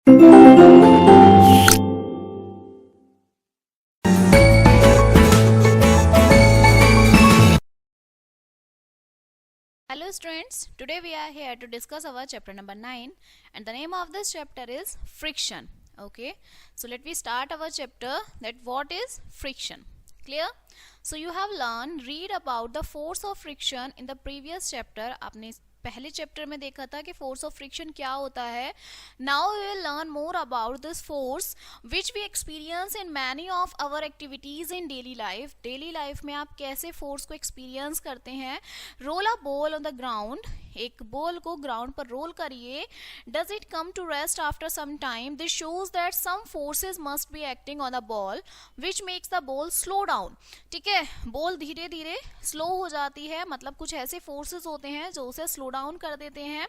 Hello students, today we are here to discuss our chapter number 9 and the name of this chapter is friction. Okay, so let me start our chapter that what is friction. Clear? So you have learned read about the force of friction in the previous chapter. आपने पहले chapter में देखा था कि force of friction क्या होता है. Now we will learn more about this force which we experience in many of our activities in daily life. Daily life में आप कैसे फोर्स को एक्सपीरियंस करते हैं. Roll a ball on the ground, एक बॉल को ग्राउंड पर roll करिए. Does it come to rest after some time. This shows that some forces must be acting on the ball which makes the ball slow down. ठीक है, ball धीरे धीरे slow हो जाती है, मतलब कुछ ऐसे फोर्सेज होते हैं जो उसे स्लो डाउन कर देते हैं.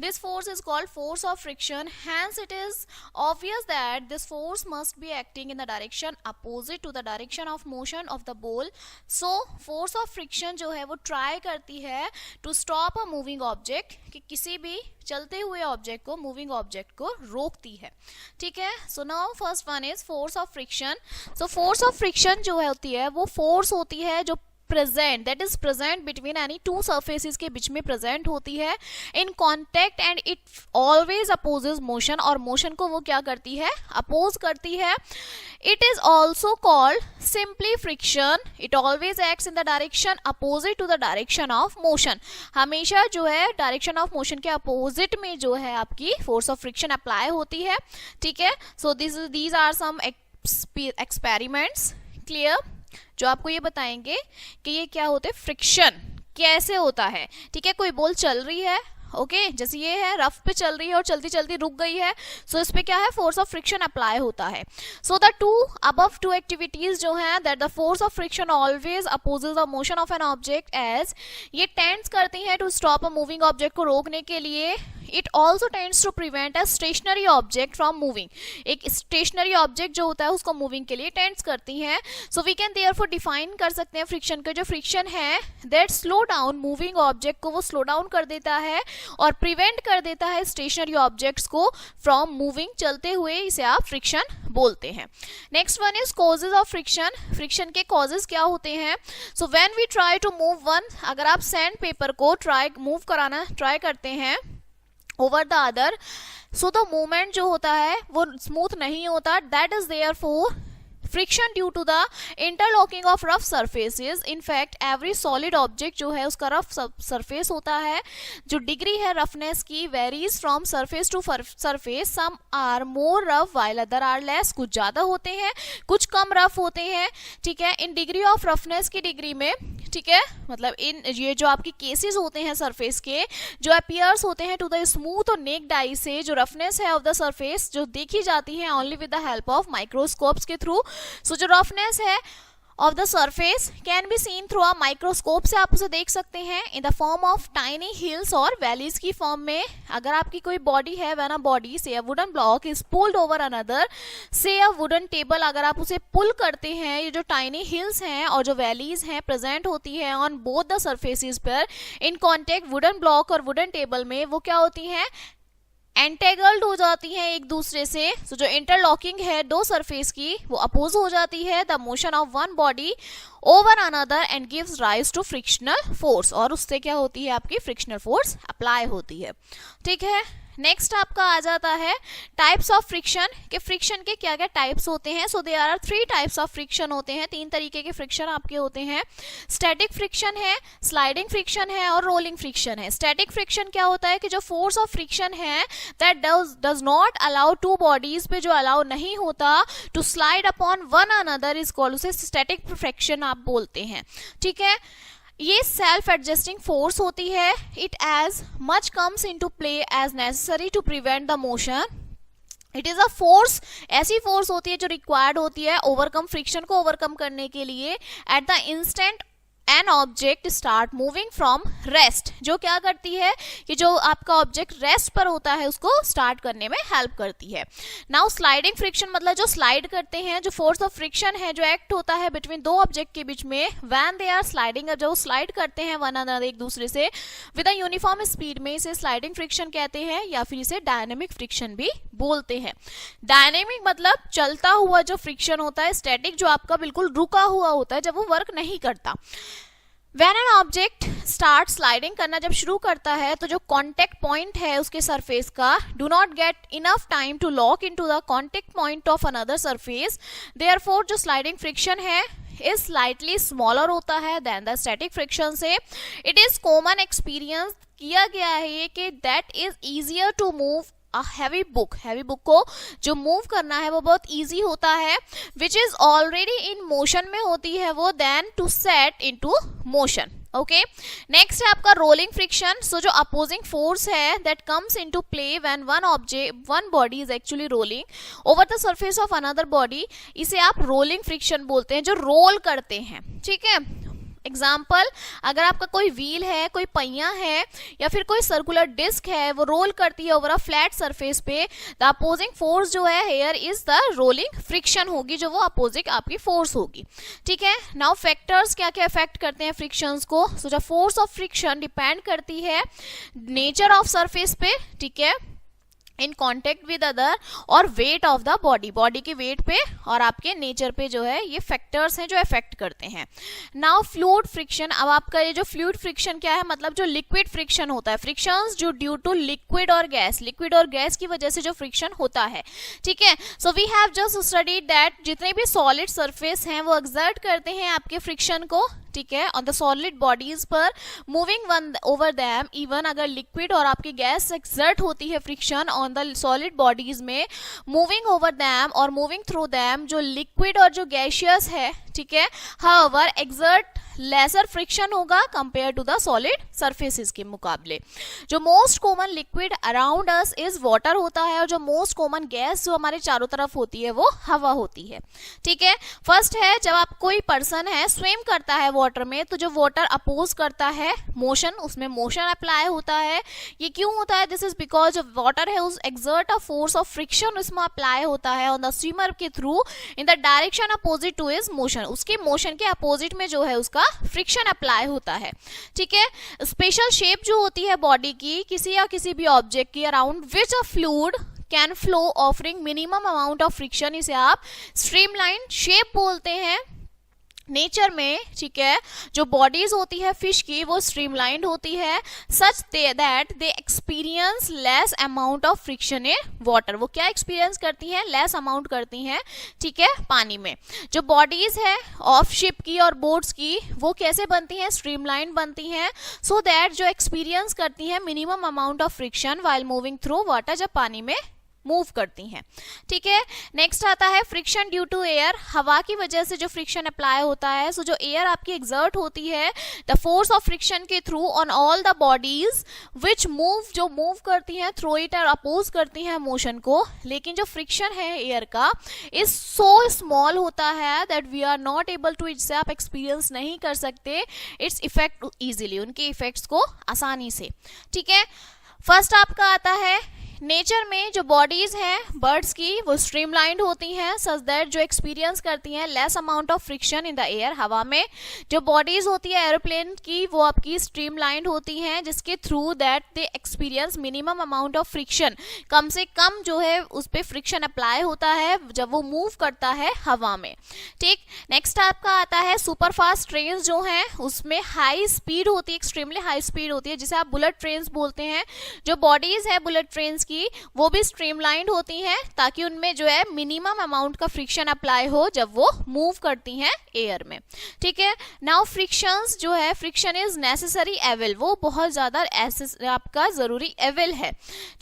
This force is called force of friction. Hence it is obvious that this force must be acting in the direction opposite to the direction of motion of the ball. So force of friction जो है वो try करती है to stop a moving object, कि किसी भी चलते हुए ऑब्जेक्ट को, मूविंग ऑब्जेक्ट को रोकती है. ठीक है, so now first one is force of friction. So force of friction जो होती है वो फोर्स होती है जो present, that is present between any two surfaces के बीच में प्रेजेंट होती है in contact and it always opposes motion, और मोशन को वो क्या करती है, अपोज करती है. It is also called simply friction. It always acts in the direction opposite to the direction of motion. हमेशा जो है डायरेक्शन ऑफ मोशन के अपोजिट में जो है आपकी फोर्स ऑफ फ्रिक्शन अप्लाई होती है. ठीक है, so these are some experiments. Clear, जो आपको ये बताएंगे कि ये क्या होते हैं, फ्रिक्शन कैसे होता है. ठीक है, कोई बॉल चल रही है, ओके जैसे ये है, रफ पे चल रही है और चलती चलती रुक गई है, सो इस पे क्या है, फोर्स ऑफ फ्रिक्शन अप्लाई होता है. So the two above two activities जो हैं, that the force of friction always opposes the motion of an object as, ये टेंड्स करती हैं to stop a moving object को रोकने के लिए. It also tends to prevent a stationary object from moving, एक स्टेशनरी ऑब्जेक्ट जो होता है उसको मूविंग के लिए टेंड्स करती हैं. So we can therefore define कर सकते हैं फ्रिक्शन के, जो फ्रिक्शन है that slow down moving object को वो स्लो डाउन कर देता है और प्रिवेंट कर देता है स्टेशनरी ऑब्जेक्ट्स को फ्रॉम मूविंग, चलते हुए, इसे आप फ्रिक्शन बोलते हैं. Next one is causes of friction. Friction के कॉजेज क्या होते हैं. So when we try to move one, अगर आप सैंड पेपर को मूव कराना ट्राई करते हैं over the other, so the movement जो होता है वो स्मूथ नहीं होता. That is therefore friction due to the interlocking of rough surfaces. In fact every solid object जो है उसका रफ सरफेस होता है. जो डिग्री है रफनेस की varies from surface to surface. Some are more rough while other are less, कुछ ज्यादा होते हैं कुछ कम रफ होते हैं. ठीक है, इन डिग्री ऑफ रफनेस की डिग्री में, ठीक है, मतलब इन ये जो आपकी केसेस होते हैं सरफेस के, जो अपीयर्स होते हैं टू द स्मूथ और नेक्ड आई से, जो रफनेस है ऑफ द सरफेस जो देखी जाती है only with the help of microscopes के थ्रू. सो जो रफनेस है of the surface can be seen through a microscope से आप उसे देख सकते हैं in the form of tiny hills और वैलीज की फॉर्म में. अगर आपकी कोई बॉडी है, व्हेन अ बॉडी से a wooden block is pulled over another, से अ वुडन टेबल, अगर आप उसे पुल करते हैं, ये जो टाइनी हिल्स हैं और जो वैलीज हैं प्रेजेंट होती है ऑन बोथ द सरफेसेस पर इन कॉन्टेक्ट वुडन ब्लॉक और वुडन टेबल में, वो क्या होती हैं, एंटेगल्ड हो जाती हैं एक दूसरे से. सो जो इंटरलॉकिंग है दो सरफेस की वो अपोज हो जाती है the motion of one body over another and gives rise to frictional force, और उससे क्या होती है, आपकी फ्रिक्शनल फोर्स अप्लाई होती है. ठीक है, नेक्स्ट आपका आ जाता है टाइप्स ऑफ फ्रिक्शन, के फ्रिक्शन के क्या क्या टाइप्स होते हैं. So there are 3 types of friction होते हैं, 3 तरीके के फ्रिक्शन आपके होते हैं. स्टैटिक फ्रिक्शन है, स्लाइडिंग फ्रिक्शन है और रोलिंग फ्रिक्शन है. स्टैटिक फ्रिक्शन क्या होता है कि जो फोर्स ऑफ फ्रिक्शन है that does not allow two bodies पे, जो अलाउ नहीं होता to slide upon one another, is called, उसे स्टैटिक फ्रिक्शन आप बोलते हैं. ठीक है, ये सेल्फ एडजस्टिंग फोर्स होती है. It as much comes into play as necessary to prevent the motion. It is a force, ऐसी फोर्स होती है जो रिक्वायर्ड होती है ओवरकम, फ्रिक्शन को ओवरकम करने के लिए at the instant an object start moving from rest, जो क्या करती है कि जो आपका ऑब्जेक्ट रेस्ट पर होता है उसको स्टार्ट करने में हेल्प करती है. नाउ स्लाइडिंग फ्रिक्शन मतलब जो स्लाइड करते हैं, जो फोर्स ऑफ फ्रिक्शन है जो एक्ट होता है बिटवीन दो ऑब्जेक्ट के बीच में व्हेन दे आर स्लाइडिंग, जो स्लाइड करते हैं वन अनदर एक दूसरे से विद अ यूनिफॉर्म स्पीड में, इसे स्लाइडिंग फ्रिक्शन कहते हैं या फिर इसे डायनेमिक फ्रिक्शन भी बोलते हैं. डायनेमिक मतलब चलता हुआ जो फ्रिक्शन होता है, स्टैटिक जो आपका बिल्कुल रुका हुआ होता है जब वो वर्क नहीं करता. When an object start sliding करना जब शुरू करता है तो जो कॉन्टेक्ट पॉइंट है उसके सरफेस का do not get enough time to lock into the contact point of another surface, therefore जो sliding friction है is slightly smaller होता है than the static friction से. It is common experience किया गया है कि that is easier to move heavy book को जो मूव करना है वो बहुत इजी होता है, which is already in motion में होती है वो, then to set into motion. Okay, next है आपका रोलिंग फ्रिक्शन. सो जो अपोजिंग फोर्स है that comes into play when one body is actually rolling over the surface of another body, इसे आप रोलिंग फ्रिक्शन बोलते हैं, जो रोल करते हैं. ठीक है, एग्जाम्पल, अगर आपका कोई व्हील है, कोई पहिया है या फिर कोई सर्कुलर डिस्क है, वो रोल करती है ओवर अ फ्लैट सरफेस पे, द अपोजिंग फोर्स जो है here is the rolling friction होगी, जो वो अपोजिंग आपकी फोर्स होगी. ठीक है, नाउ फैक्टर्स क्या क्या इफेक्ट करते हैं फ्रिक्शंस को. So the force of friction depend करती है नेचर ऑफ सरफेस पे, ठीक है, इन कॉन्टेक्ट विद अदर, और वेट ऑफ द बॉडी के वेट पे और आपके नेचर पे जो है ये फैक्टर्स हैं जो इफेक्ट करते हैं. Now fluid friction. अब आपका ये जो फ्लूइड फ्रिक्शन क्या है, मतलब जो लिक्विड फ्रिक्शन होता है, फ्रिक्शंस जो ड्यू टू लिक्विड और गैस की वजह से जो फ्रिक्शन होता है. ठीक है, so we have just studied that जितने भी सॉलिड सरफेस हैं वो एक्सर्ट करते हैं आपके फ्रिक्शन को, ठीक है, ऑन द सॉलिड बॉडीज पर moving one over them. Even अगर लिक्विड और आपकी गैस एक्सर्ट होती है friction on the solid bodies में, मूविंग ओवर दैम और मूविंग थ्रू दैम, जो लिक्विड और जो गैसियस है, ठीक है, हाउएवर एक्सर्ट लेसर फ्रिक्शन होगा compare to the solid surfaces के मुकाबले. जो most common liquid around us is water होता है, और जो मोस्ट कॉमन गैस जो हमारे चारों तरफ होती है वो हवा होती है. ठीक है, फर्स्ट है जब आप कोई पर्सन है स्विम करता है वाटर में, तो जो वाटर अपोज करता है मोशन, उसमें मोशन अप्लाई होता है. ये क्यों होता है? दिस इज बिकॉज जो वाटर है उस exert a force of friction उसमें अप्लाई होता है ऑन द स्विमर के through in the direction opposite to his motion. उसके मोशन के अपोजिट में जो है उसका फ्रिक्शन अप्लाई होता है. ठीक है, स्पेशल शेप जो होती है बॉडी की किसी भी ऑब्जेक्ट की around which a fluid can flow offering minimum amount of friction, इसे आप स्ट्रीमलाइन शेप बोलते हैं. नेचर में, ठीक है, जो बॉडीज होती है फिश की वो स्ट्रीमलाइंड होती है such that they experience less amount of friction in water. वो क्या एक्सपीरियंस करती हैं? लेस अमाउंट करती हैं, ठीक है, पानी में. जो बॉडीज है ऑफ शिप की और बोट्स की वो कैसे बनती हैं? स्ट्रीमलाइंड बनती हैं, सो दैट जो एक्सपीरियंस करती हैं minimum amount of friction while moving through water, जब पानी में मूव करती हैं. ठीक है, नेक्स्ट आता है फ्रिक्शन ड्यू टू एयर. हवा की वजह से जो फ्रिक्शन अप्लाई होता है, सो जो एयर आपकी एक्सर्ट होती है द फोर्स ऑफ फ्रिक्शन के through on all the bodies which move, जो मूव करती हैं थ्रू इट और अपोज करती हैं मोशन को. लेकिन जो फ्रिक्शन है एयर का इज सो स्मॉल होता है that we are not able to, इससे आप एक्सपीरियंस नहीं कर सकते इट्स इफेक्ट इजीली, उनके इफेक्ट्स को आसानी से. ठीक है, फर्स्ट आपका आता है नेचर में जो बॉडीज हैं बर्ड्स की वो स्ट्रीमलाइंड होती हैं सच दैट जो एक्सपीरियंस करती हैं less amount of friction in the air, हवा में. जो बॉडीज होती है एरोप्लेन की वो आपकी स्ट्रीमलाइंड होती हैं जिसके through that they experience minimum amount of friction, कम से कम जो है उस पर फ्रिक्शन अप्लाई होता है जब वो मूव करता है हवा में. ठीक, नेक्स्ट आपका आता है सुपर फास्ट ट्रेन जो हैं उसमें हाई स्पीड होती है, एक्सट्रीमली हाई स्पीड होती है जिसे आप बुलेट ट्रेन बोलते हैं. जो बॉडीज है बुलेट ट्रेन की वो भी स्ट्रीमलाइंड होती हैं ताकि उनमें जो है मिनिमम अमाउंट का फ्रिक्शन अप्लाई हो जब वो मूव करती हैं एयर में. ठीक है, नाउ फ्रिक्शंस जो है फ्रिक्शन इज नेसेसरी एविल, वो बहुत ज्यादा आपका जरूरी एविल है.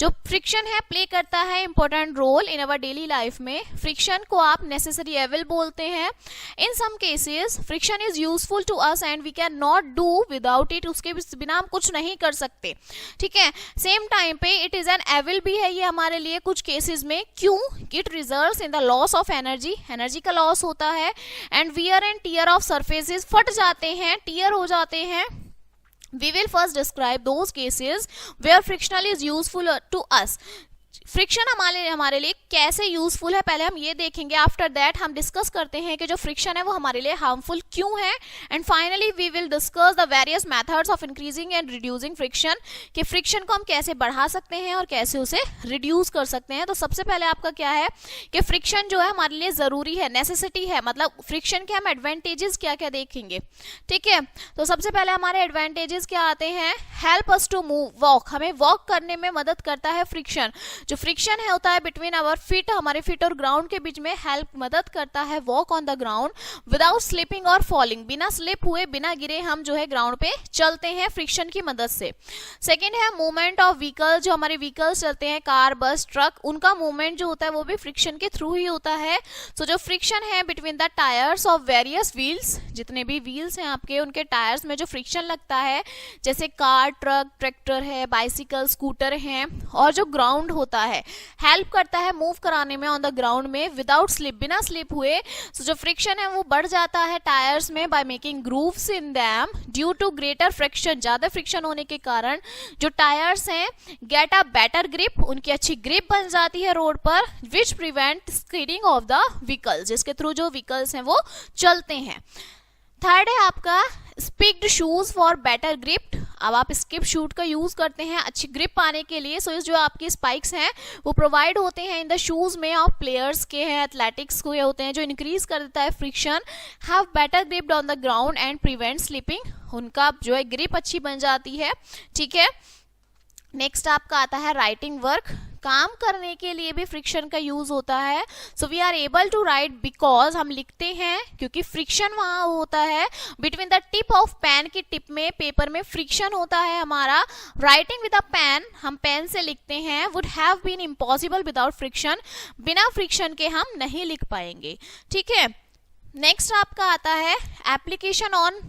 जो फ्रिक्शन है प्ले करता है important role in our daily life में. फ्रिक्शन को आप नेसेसरी एविल बोलते हैं. In some cases friction is useful to us and we can not do without it, उसके बिना हम कुछ नहीं कर सकते. ठीक है, सेम टाइम पे it is an evil evil भी है ये हमारे लिए कुछ केसेस में। क्यों? It results in the loss of energy, energy का लॉस होता है, and wear and tear of surfaces, फट जाते हैं, टियर हो जाते हैं। We will first describe those cases where frictional is useful to us. Friction हमारे लिए कैसे यूजफुल है पहले हम ये देखेंगे। आफ्टर दैट हम डिस्कस करते हैं कि जो फ्रिक्शन है वो हमारे लिए हार्मफुल क्यों है, and finally we will discuss the various methods of increasing and reducing friction, कि फ्रिक्शन को हम कैसे बढ़ा सकते हैं और कैसे उसे रिड्यूस कर सकते हैं। तो सबसे पहले आपका क्या है कि फ्रिक्शन जो है हमारे लिए जरूरी है, नेसेसिटी है, मतलब फ्रिक्शन के हम एडवांटेजेस क्या क्या देखेंगे। ठीक है, तो सबसे पहले हमारे एडवांटेजेस क्या आते हैं? Help us to move, walk, हमें वॉक करने में मदद करता है फ्रिक्शन। जो फ्रिक्शन है होता है बिटवीन आवर फीट, हमारे फीट और ग्राउंड के बीच में, हेल्प मदद करता है walk on the ground without slipping और फॉलिंग, बिना स्लिप हुए बिना गिरे हम जो है ग्राउंड पे चलते हैं फ्रिक्शन की मदद से। सेकेंड है मूवमेंट ऑफ व्हीकल, जो हमारे व्हीकल्स चलते हैं कार बस ट्रक, उनका मूवमेंट जो होता है वो भी फ्रिक्शन के थ्रू ही होता है। सो जो फ्रिक्शन है between the tyres of various wheels, जितने भी व्हील्स हैं आपके उनके टायर्स में जो फ्रिक्शन लगता है, जैसे कार ट्रक ट्रैक्टर है बाइसिकल स्कूटर है, और जो ग्राउंड होता है हेल्प करता है मूव कराने में ऑन द ग्राउंड में विदाउट स्लिप, बिना स्लिप हुए। सो जो फ्रिक्शन है वो बढ़ जाता है टायर्स में by making grooves in them due to greater friction, ज्यादा फ्रिक्शन होने के कारण जो टायर्स हैं गेट अ बेटर ग्रिप, उनकी अच्छी ग्रिप बन जाती है रोड पर, which prevent skidding of the vehicles, जिसके थ्रू जो व्हीकल्स हैं वो चलते हैं। थर्ड है आपका स्पिक्ड शूज फॉर बेटर ग्रिप, अब आप स्किप शूट का यूज करते हैं अच्छी ग्रिप पाने के लिए। सो इस जो आपकी स्पाइक्स हैं वो प्रोवाइड होते हैं इन द शूज में ऑफ प्लेयर्स के हैं, एथलेटिक्स के होते हैं, जो इंक्रीज कर देता है friction, have better grip on the ground and prevent slipping, उनका जो है ग्रिप अच्छी बन जाती है। ठीक है, नेक्स्ट आपका आता है राइटिंग वर्क, काम करने के लिए भी फ्रिक्शन का यूज होता है। So we are able to write because, हम लिखते हैं क्योंकि फ्रिक्शन वहां होता है between the tip of pen की टिप में, पेपर में फ्रिक्शन होता है हमारा। राइटिंग विद अ पेन, हम पेन से लिखते हैं, would have been impossible without friction, बिना फ्रिक्शन के हम नहीं लिख पाएंगे। ठीक है, नेक्स्ट आपका आता है एप्लीकेशन ऑन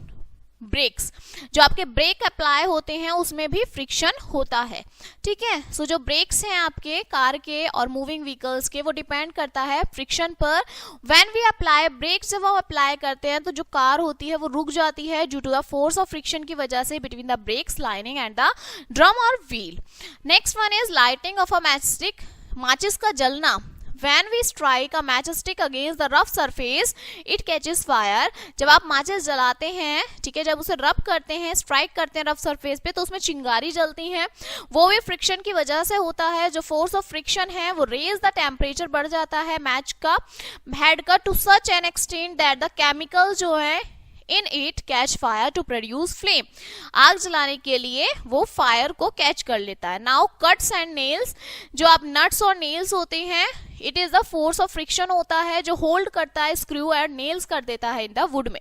ब्रेक्स, जो आपके ब्रेक अप्लाई होते हैं उसमें भी फ्रिक्शन होता है। ठीक है, सो जो ब्रेक्स हैं आपके कार के और मूविंग व्हीकल्स के वो डिपेंड करता है फ्रिक्शन पर। व्हेन वी अप्लाई ब्रेक्स, जब हम अप्लाई करते हैं तो जो कार होती है वो रुक जाती है due to the force of friction की वजह से between the brakes lining and the drum और wheel. Next one is lighting of a match stick, माचिस का जलना। When we strike a matchstick against the rough surface, it catches fire. जब आप माचिस जलाते हैं, ठीक है, जब उसे रब करते हैं, स्ट्राइक करते हैं रफ सरफेस पे, तो उसमें चिंगारी जलती है, वो भी फ्रिक्शन की वजह से होता है। जो फोर्स ऑफ फ्रिक्शन है वो रेज द टेम्परेचर, बढ़ जाता है मैच का हेड का to such an extent that the chemical जो है in it catch fire to produce flame, आग जलाने के लिए वो फायर को कैच कर लेता है। नाउ कट्स एंड नेल्स, जो आप नट्स और नेल्स होते हैं, it is the force of friction होता है जो होल्ड करता है स्क्रू एंड नेल्स कर देता है इन द वुड में।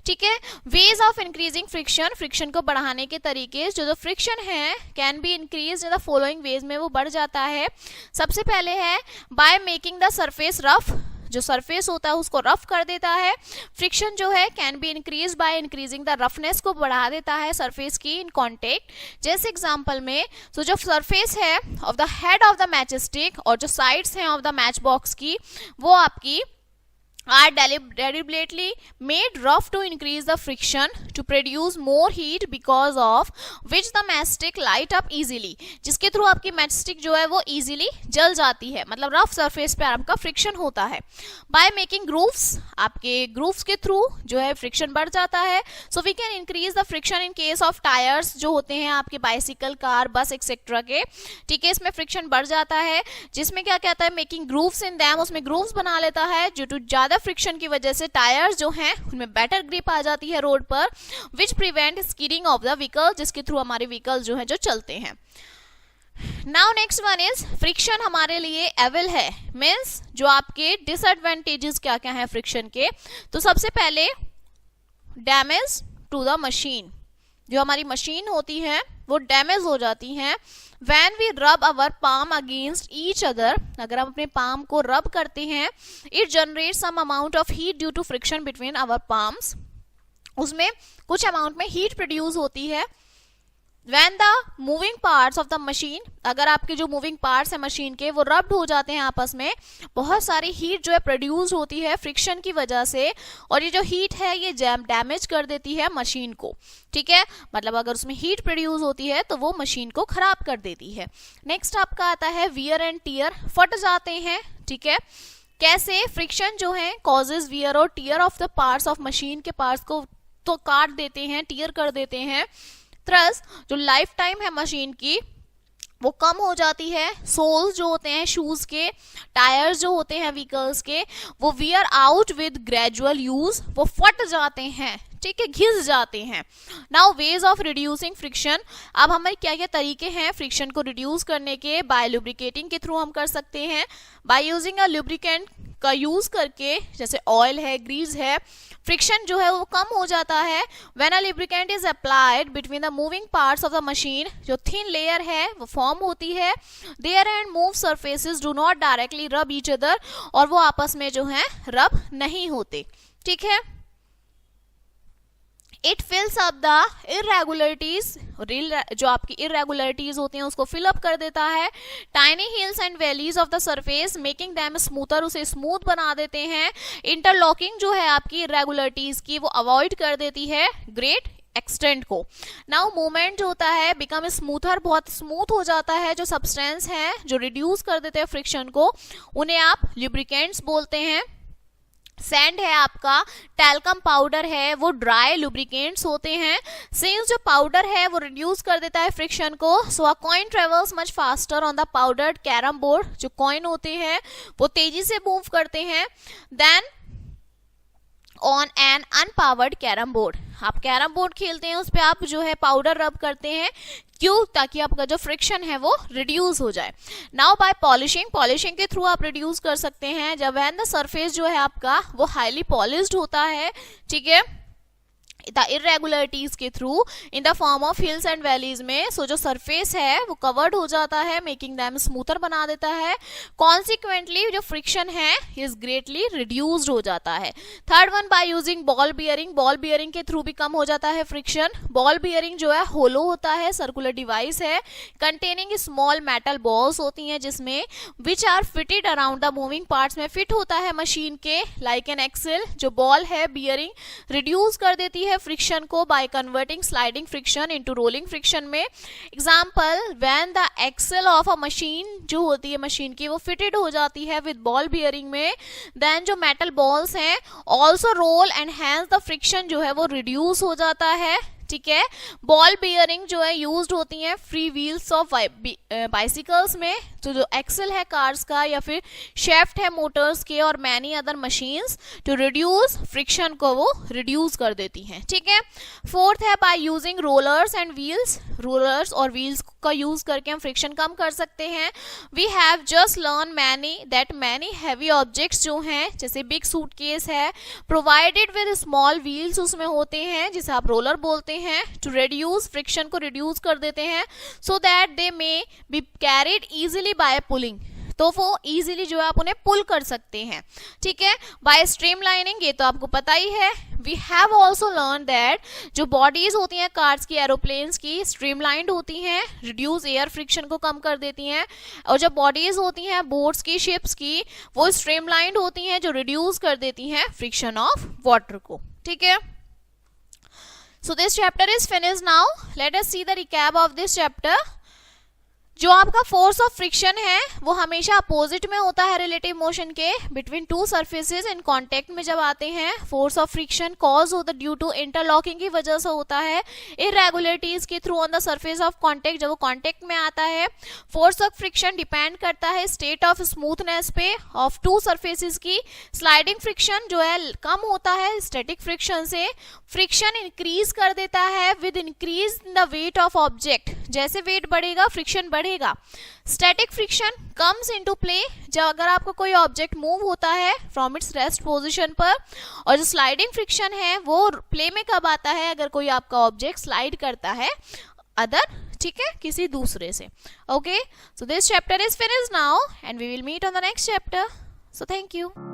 ठीक है, ways of increasing friction, friction को बढ़ाने के तरीके, जो फ्रिक्शन है can be increase in the following veg में वो बढ़ जाता है। सबसे पहले है by making the surface rough, जो सरफेस होता है उसको रफ कर देता है। फ्रिक्शन जो है can be increase by increasing the roughness, को बढ़ा देता है सरफेस की इन कॉन्टेक्ट। जैसे एग्जांपल में, तो जो सरफेस है of the head of the match stick और जो साइड्स हैं ऑफ द मैच बॉक्स की, वो आपकी are deliberately made rough to increase the friction to produce more heat because of which the matchstick light up easily, जिसके through आपकी matchstick जो है वो easily जल जाती है, मतलब रफ सरफेस पे आपका फ्रिक्शन होता है। by making grooves, आपके grooves के थ्रू जो है फ्रिक्शन बढ़ जाता है। so we can increase the friction in case of tires, जो होते हैं आपके बाइसिकल कार बस एक्सेट्रा के, ठीक है, इसमें फ्रिक्शन बढ़ जाता है। जिसमें क्या कहता है मेकिंग grooves in them, उसमें grooves बना लेता है ड्यू टू ज्यादा फ्रिक्शन की वजह से टायर्स जो हैं उनमें बेटर ग्रिप आ जाती है रोड पर, which prevent skidding of the vehicle, जिसके थ्रू हमारे व्हीकल जो हैं जो चलते हैं। Now next one is friction हमारे लिए एविल है, मीन्स जो आपके डिसएडवांटेजेस क्या क्या हैं फ्रिक्शन के। तो सबसे पहले डैमेज टू द मशीन, जो हमारी मशीन होती है वो डैमेज हो जाती हैं। When we rub our palm against each other, अगर हम अपने palm को rub करते हैं, it generates some amount of heat due to friction between our palms, उसमें कुछ amount में heat produce होती है when the moving parts of the machine, अगर आपके जो मूविंग पार्ट्स है मशीन के वो रब्ड हो जाते हैं आपस में, बहुत सारी हीट जो है प्रोड्यूस होती है फ्रिक्शन की वजह से, और ये जो हीट है ये डैमेज कर देती है मशीन को, ठीक है। मतलब अगर उसमें हीट प्रोड्यूस होती है तो वो मशीन को खराब कर देती है। नेक्स्ट आपका आता है वियर एंड टियर, फट जाते हैं, ठीक है। कैसे? फ्रिक्शन जो है कॉजेज वियर और tear of the parts of machine के पार्ट्स को तो काट देते हैं, टियर कर देते हैं। थ्रस जो लाइफ टाइम है मशीन की वो कम हो जाती है। सोल्स जो होते हैं शूज के, टायर्स जो होते हैं व्हीकल्स के, वो wear out with gradual use, वो फट जाते हैं, ठीक है, घिस जाते हैं। Now ways of reducing friction, अब हमारे क्या क्या तरीके हैं फ्रिक्शन को रिड्यूस करने के? बाय लुब्रिकेटिंग के थ्रू हम कर सकते हैं, बाय यूजिंग अ लुब्रिकेंट का यूज करके, जैसे ऑयल है, ग्रीस है, फ्रिक्शन जो है वो कम हो जाता है। When a lubricant is applied between the moving parts of the machine, जो थिन लेयर है वो फॉर्म होती है। There and move surfaces do not directly rub each other, और वो आपस में जो है रब नहीं होते, ठीक है। इट फिल्स अप द इरेगुलरिटीज, जो आपकी इरेगुलरिटीज होती हैं उसको फिलअप कर देता है। Tiny hills and valleys of the surface making them smoother, उसे स्मूथ बना देते हैं। इंटरलॉकिंग जो है आपकी इरेगुलरिटीज की वो अवॉइड कर देती है ग्रेट एक्सटेंट को। नाउ मूवमेंट जो होता है बिकम स्मूथर, बहुत स्मूथ हो जाता है। जो सब्सटेंस है जो रिड्यूस कर देते हैं फ्रिक्शन को, उन्हें आप लुब्रिकेंट्स बोलते हैं। सैंड है आपका, टैल्कम पाउडर है, वो ड्राई लुब्रिकेंट्स होते हैं। सिंस जो पाउडर है वो रिड्यूस कर देता है फ्रिक्शन को, so a coin travels much faster on the powdered carrom board, जो कॉइन होते हैं वो तेजी से मूव करते हैं then on an unpowered carrom board. आप कैरम बोर्ड खेलते हैं उस पर आप जो है पाउडर रब करते हैं, क्यों? ताकि आपका जो फ्रिक्शन है वो रिड्यूस हो जाए। नाउ बाय पॉलिशिंग, पॉलिशिंग के थ्रू आप रिड्यूस कर सकते हैं। जब व्हेन द सरफेस जो है आपका वो हाईली पॉलिश्ड होता है, ठीक है, द इरेगुलरिटीज के through in the form of hills and valleys में, सो जो सरफेस है वो कवर्ड हो जाता है, मेकिंग दैम स्मूथर बना देता है। कॉन्सिक्वेंटली जो फ्रिक्शन है इज ग्रेटली रिड्यूस्ड हो जाता है। Third one, by using ball bearing, ball bearing के थ्रू भी कम हो जाता है फ्रिक्शन। बॉल बियरिंग जो है होलो होता है, सर्कुलर डिवाइस है, कंटेनिंग स्मॉल मेटल बॉल्स होती हैं जिसमें which are fitted around the moving parts में फिट होता है मशीन के, लाइक एन एक्सेल। जो बॉल है बियरिंग रिड्यूस कर देती है फ्रिक्शन को by converting sliding friction into rolling friction में। Example, when the axle of a machine जो होती है मशीन की वो फिटेड हो जाती है विद बॉल बियरिंग में, देन जो मेटल बॉल्स हैं also roll and hence the friction जो है वो रिड्यूस हो जाता है, ठीक है। बॉल बियरिंग जो है यूज्ड होती हैं फ्री व्हील्स ऑफ बाइसिकल्स में, तो जो एक्सेल है कार्स का या फिर शेफ्ट है मोटर्स के, और many other machines to reduce friction को वो रिड्यूस कर देती हैं, ठीक है। फोर्थ है by using rollers and wheels, rollers और व्हील्स का यूज करके हम फ्रिक्शन कम कर सकते हैं। We have just learn many heavy objects जो हैं, जैसे बिग सूटकेस है, प्रोवाइडेड विद स्मॉल व्हील्स उसमें होते हैं जिसे आप रोलर बोलते हैं, टू रिड्यूस फ्रिक्शन को रिड्यूस कर देते हैं, so that they may be carried easily by pulling, तो वो इजीली जो है आप उन्हें पुल कर सकते हैं, ठीक है। बाय स्ट्रीमलाइनिंग, ये तो आपको पता ही है। We have also learn that जो बॉडीज होती हैं कार्स की, एरोप्लेन्स की, स्ट्रीमलाइंड होती हैं, रिड्यूस एयर फ्रिक्शन को कम कर देती हैं, और जब बॉडीज होती हैं बोट्स की, शिप्स की, वो स्ट्रीमलाइंड होती हैं जो रिड्यूस कर देती हैं फ्रिक्शन ऑफ वाटर को, ठीक है। So this chapter is finished now. Let us see the recap of this chapter. जो आपका फोर्स ऑफ फ्रिक्शन है वो हमेशा अपोजिट में होता है रिलेटिव मोशन के, between two surfaces in contact में जब आते हैं। फोर्स ऑफ फ्रिक्शन कॉज होता है ड्यू टू इंटरलॉकिंग की वजह से होता है, इरेगुलरिटीज के through on the surface of contact जब वो कांटेक्ट में आता है। फोर्स ऑफ फ्रिक्शन डिपेंड करता है स्टेट ऑफ स्मूथनेस पे ऑफ टू सरफेसेस की। स्लाइडिंग फ्रिक्शन जो है कम होता है स्टैटिक फ्रिक्शन से। फ्रिक्शन इंक्रीज कर देता है with increase in the weight of object, जैसे वेट बढ़ेगा फ्रिक्शन बढ़ेगा। Static friction comes into play जब अगर आपको कोई ऑब्जेक्ट मूव होता है फ्रॉम इट्स रेस्ट पोजीशन पर, और जो स्लाइडिंग फ्रिक्शन है वो प्ले में कब आता है अगर कोई आपका ऑब्जेक्ट स्लाइड करता है अदर, ठीक है, किसी दूसरे से। Okay, so this chapter is finished now and we will meet on the next chapter, so thank you.